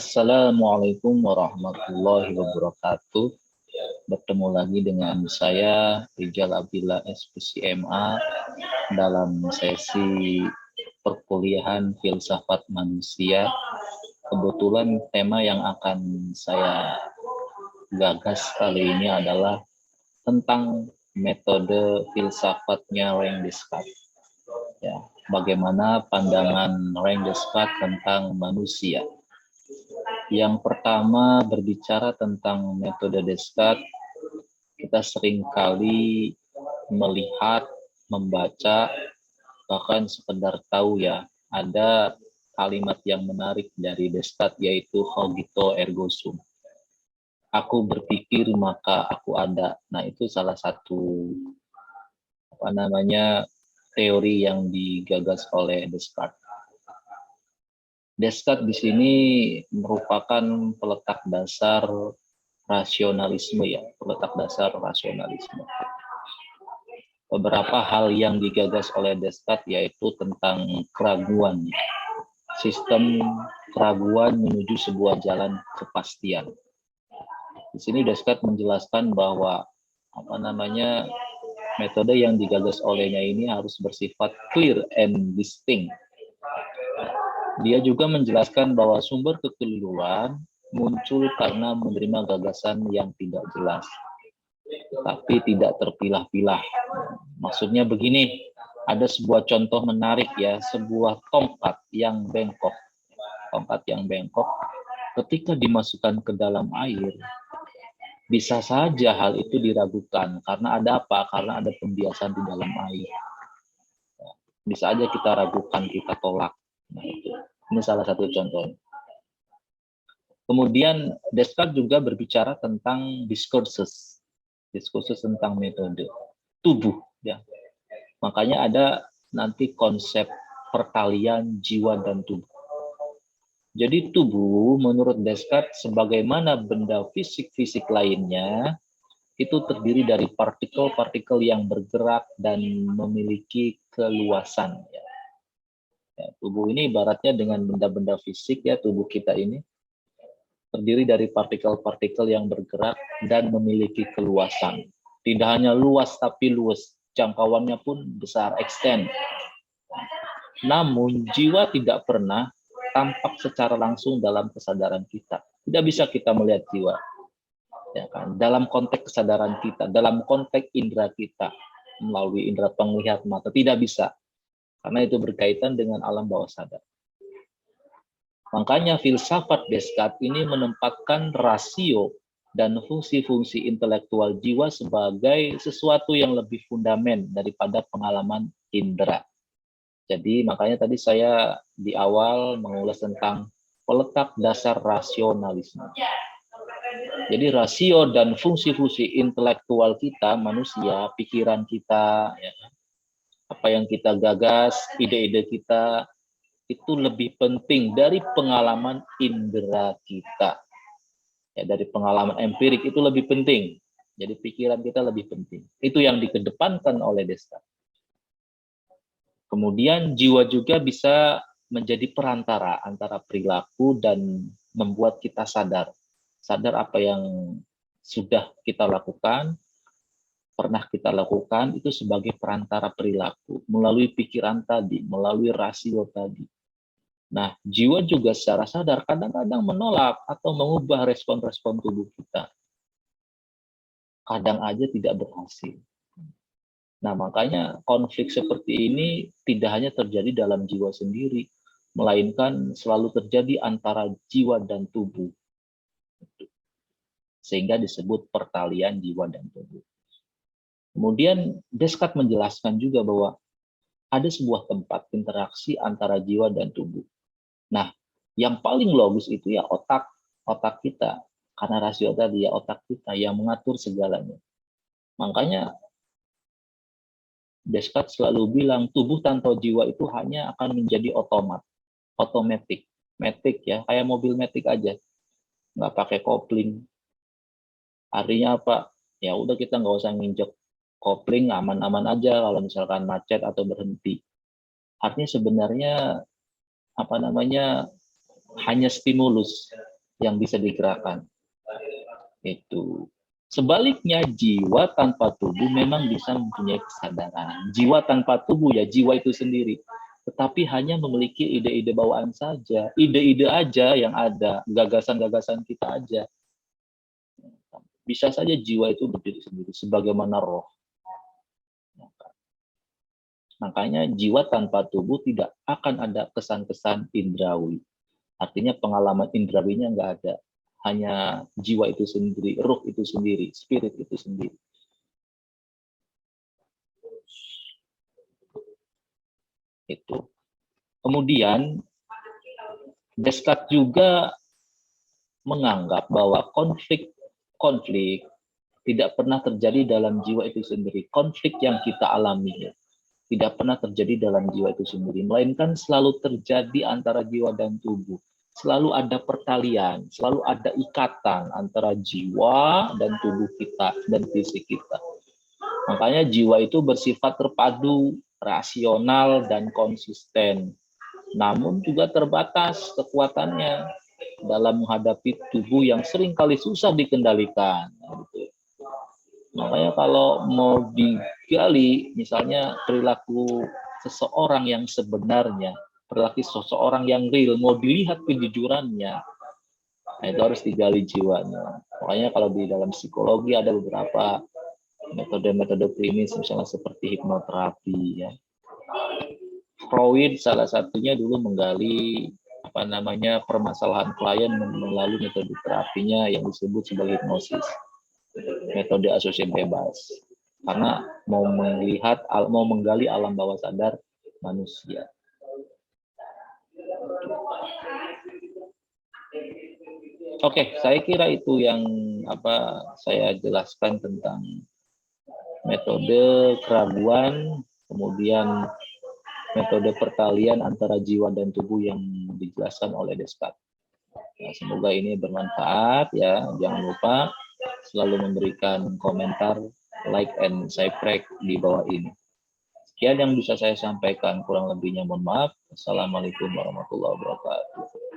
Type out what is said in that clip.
Assalamualaikum warahmatullahi wabarakatuh. Bertemu lagi dengan saya Rijal Abdillah SPCMA dalam sesi perkuliahan filsafat manusia. Kebetulan tema yang akan saya gagas kali ini adalah tentang metode filsafatnya René Descartes. Ya, bagaimana pandangan René Descartes tentang manusia. Yang pertama, berbicara tentang metode Descartes, kita seringkali melihat, membaca, bahkan sekedar tahu ya, ada kalimat yang menarik dari Descartes, yaitu cogito ergo sum. Aku berpikir maka aku ada. Nah, itu salah satu teori yang digagas oleh Descartes. Descartes di sini merupakan peletak dasar rasionalisme ya, peletak dasar rasionalisme. Beberapa hal yang digagas oleh Descartes yaitu tentang keraguan, sistem keraguan menuju sebuah jalan kepastian. Di sini Descartes menjelaskan bahwa metode yang digagas olehnya ini harus bersifat clear and distinct. Dia juga menjelaskan bahwa sumber kekeliruan muncul karena menerima gagasan yang tidak jelas, tapi tidak terpilah-pilah. Maksudnya begini, ada sebuah contoh menarik ya, sebuah tongkat yang bengkok. Tongkat yang bengkok, ketika dimasukkan ke dalam air, bisa saja hal itu diragukan. Karena ada apa? Karena ada pembiasan di dalam air. Bisa aja kita ragukan, kita tolak. Nah, ini salah satu contoh. Kemudian Descartes juga berbicara tentang diskursus tentang metode tubuh ya. Makanya ada nanti konsep perkalian jiwa dan tubuh. Jadi tubuh menurut Descartes sebagaimana benda fisik-fisik lainnya itu terdiri dari partikel-partikel yang bergerak dan memiliki keluasan ya. Ya, tubuh ini ibaratnya dengan benda-benda fisik ya, tubuh kita ini terdiri dari partikel-partikel yang bergerak dan memiliki keluasan. Tidak hanya luas tapi luas, jangkauannya pun besar, extend. Namun jiwa tidak pernah tampak secara langsung dalam kesadaran kita. Tidak bisa kita melihat jiwa. Ya kan? Dalam konteks kesadaran kita, dalam konteks indera kita, melalui indera penglihat mata, tidak bisa. Karena itu berkaitan dengan alam bawah sadar. Makanya filsafat Descartes ini menempatkan rasio dan fungsi-fungsi intelektual jiwa sebagai sesuatu yang lebih fundamen daripada pengalaman indera. Jadi makanya tadi saya di awal mengulas tentang peletak dasar rasionalisme. Jadi rasio dan fungsi-fungsi intelektual kita, manusia, pikiran kita, ya, apa yang kita gagas, ide-ide kita, itu lebih penting dari pengalaman indera kita. Ya, dari pengalaman empirik itu lebih penting. Jadi pikiran kita lebih penting. Itu yang dikedepankan oleh Descartes. Kemudian jiwa juga bisa menjadi perantara antara perilaku dan membuat kita sadar. Sadar apa yang sudah kita lakukan, pernah kita lakukan itu sebagai perantara perilaku melalui pikiran tadi, melalui rasio tadi. Nah, jiwa juga secara sadar kadang-kadang menolak atau mengubah respon-respon tubuh kita. Kadang aja tidak berhasil. Nah, makanya konflik seperti ini tidak hanya terjadi dalam jiwa sendiri, melainkan selalu terjadi antara jiwa dan tubuh. Sehingga disebut perkalian jiwa dan tubuh. Kemudian Descartes menjelaskan juga bahwa ada sebuah tempat interaksi antara jiwa dan tubuh. Nah, yang paling logis itu ya otak kita. Karena rasio tadi ya otak kita yang mengatur segalanya. Makanya Descartes selalu bilang tubuh tanpa jiwa itu hanya akan menjadi otomatik, matic ya, kayak mobil matic aja, nggak pakai kopling. Artinya apa? Ya udah kita nggak usah nginjek kopling, aman-aman aja kalau misalkan macet atau berhenti. Artinya sebenarnya hanya stimulus, yang bisa digerakkan. Itu. Sebaliknya, jiwa tanpa tubuh memang bisa mempunyai kesadaran. Jiwa tanpa tubuh ya jiwa itu sendiri. Tetapi hanya memiliki ide-ide bawaan saja. Ide-ide aja yang ada, gagasan-gagasan kita aja. Bisa saja jiwa itu berdiri sendiri, sebagaimana roh. Makanya jiwa tanpa tubuh tidak akan ada kesan-kesan indrawi. Artinya pengalaman indrawinya nggak ada. Hanya jiwa itu sendiri, ruh itu sendiri, spirit itu sendiri. Itu. Kemudian Descartes juga menganggap bahwa konflik tidak pernah terjadi dalam jiwa itu sendiri. Konflik yang kita alami tidak pernah terjadi dalam jiwa itu sendiri, melainkan selalu terjadi antara jiwa dan tubuh. Selalu ada pertalian, selalu ada ikatan antara jiwa dan tubuh kita dan fisik kita. Makanya jiwa itu bersifat terpadu, rasional, dan konsisten. Namun juga terbatas kekuatannya dalam menghadapi tubuh yang seringkali susah dikendalikan. Makanya kalau mau digali, misalnya perilaku seseorang yang sebenarnya, perilaku seseorang yang real, mau dilihat kejujurannya, nah itu harus digali jiwanya. Makanya kalau di dalam psikologi ada beberapa metode-metode klinis, misalnya seperti hipnoterapi. Ya. Freud salah satunya dulu menggali permasalahan klien melalui metode terapinya yang disebut sebagai hipnosis. Metode asosiasi bebas, karena mau menggali alam bawah sadar manusia. Oke, saya kira itu yang saya jelaskan tentang metode keraguan, kemudian metode pertalian antara jiwa dan tubuh yang dijelaskan oleh Descartes. Nah, semoga ini bermanfaat ya. Jangan lupa selalu memberikan komentar, like, and subscribe di bawah ini. Sekian yang bisa saya sampaikan, kurang lebihnya mohon maaf. Assalamualaikum warahmatullahi wabarakatuh.